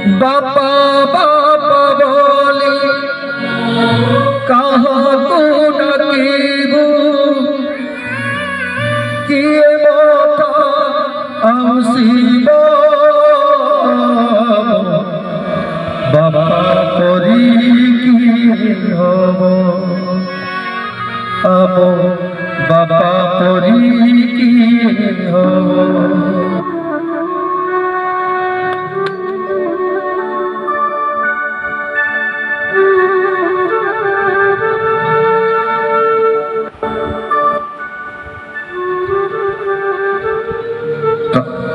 बापा बापा बोली काहाको डाकिबू किए मोटा आउसिब बाबा करी किए हब अब बाबा करी किए हब।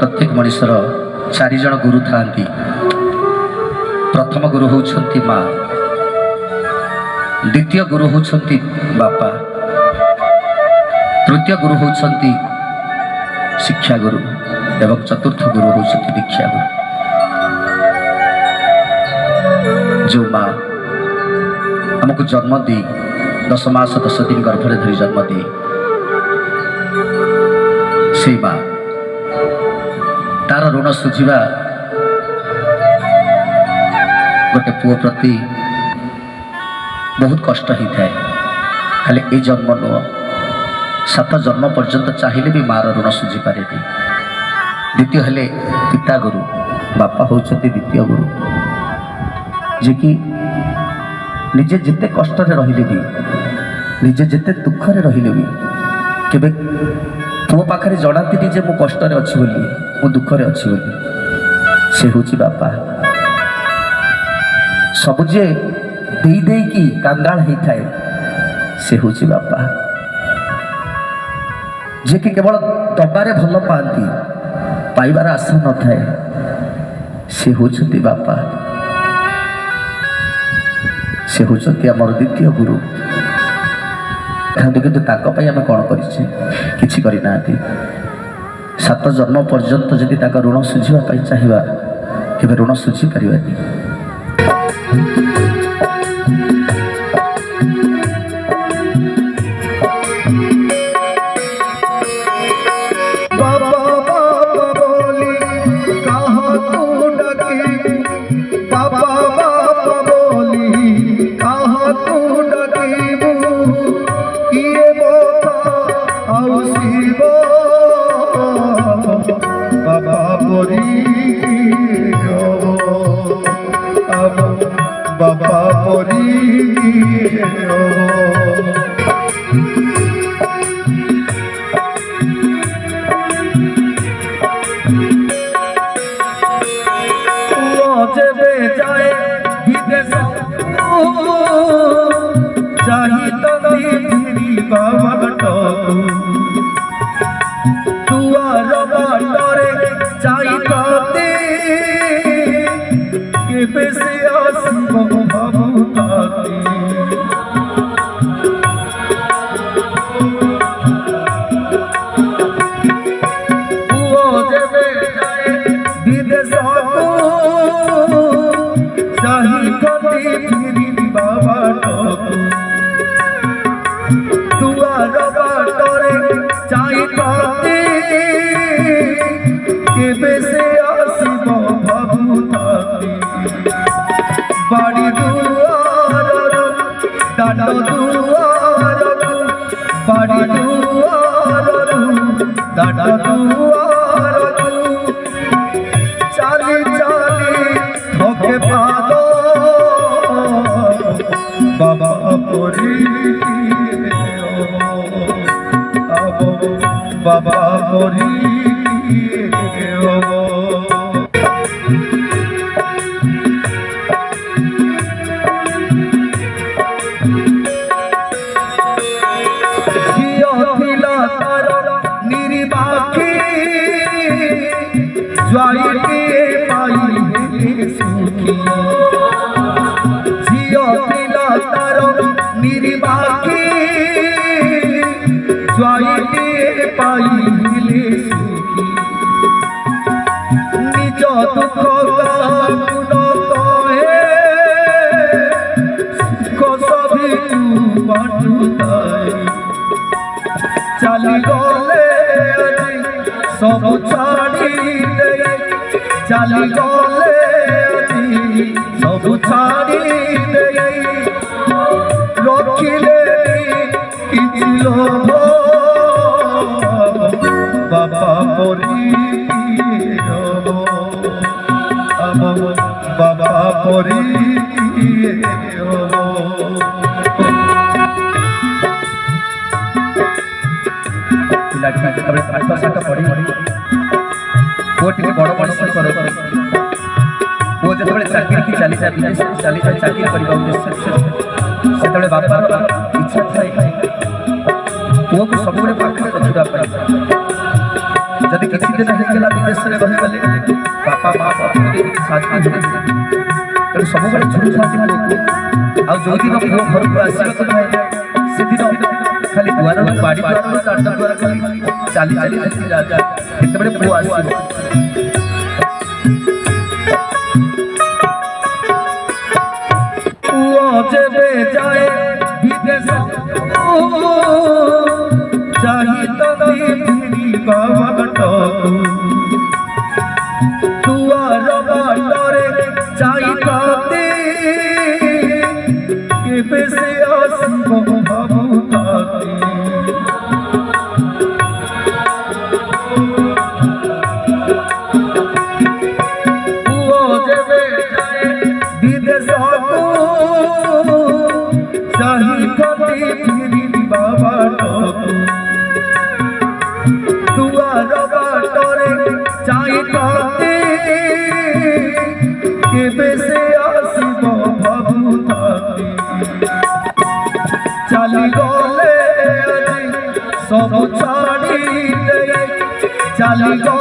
प्रत्येक मनुष्यर चार जन गुरु था। प्रथम गुरु होउछंती माँ, द्वितीय गुरु होउछंती बापा, तृतीय गुरु होउछंती शिक्षा गुरु एवं चतुर्थ गुरु होउछंती दीक्षा गुरु। जो माँ हमको जन्म दी 10 मास 10 दिन गर्भरे धरी जन्म दी से माँ तार ऋण सुझा गोटे पुओ प्रति बहुत कष्ट होता है। खाली ए जन्म नुह 7 जन्म पर्यंत चाहिए भी मार ऋण सुझी पारे। द्वितीय हेले पिता गुरु, बापा होउछंती द्वितीय गुरु, जे कि निजे जिते कष्ट रहिले भी निजे जिते दुख रहिले भी केबे पुओ पाखरे जनाती जे मु कष्ट अच्छी बोली मु दुखरे अच्छी बोली। से हूँ बापा सबुजे दे दे कि कांगाल होता है। से हूँ बापा जे कि केवल दबारे भल पाती पाइबार आशा न थाए। से होती बापा, से होती आमर द्वितीय गुरु। किंतु ताकपाई आम कौन किसी करना 7 जन्म पर्यंत जदि ऋण सुझापी चाहिए केवे ऋण सुझी पारिबानी। बाबा जेबे जाए विदेश चाही तभी बाबा दुआर बाटरे चाही केबे से आसिब भाबुताती। दुआर बाटरे चाही केबे से आसिब भाबुताती। बाड़ी दुआर दाना दुआर बाड़ी दुआर दाना दुआर चाली चाली थके पाद बाबा परी अब बाबा परी सुखी झियो पिला तार निर्बाकी ज्वाइले पाइले सुखी निज दुख गुण कहे सुख सभी बाटुताए। चली गले सब छाड़ी चली गले सब छाड़ी रखिले किछि लोभ बाबा परी बाबा परी पढ़ी पुओ टे बड़ मनुष्य कर पुओ जो चाकरी की चली जाए विदेश चली जाए चाकरी करने उद्देश्य से बापार इच्छा थाए पुओ को सब पाखे रखा जदि किसी दिन होगा विदेश में रहीगले बापा माँ साथी तेणु सब छुड़ू था जो दिन पुओ घर को आसो से दिन खाली दुआर बाड़ी द्वार दांड द्वार खाली चली चली केतबे पुओ आस जेबे जाए विदेश चाही तभी बाटू दुआर बाटरे चाही केबे से आसब भाबुताती पुओ जेबे जाए विदेश चाही कभी बाबा दुआर बाटरे चाही केबे से आसब भाबुताती चली गले सब छाड़ी चली गले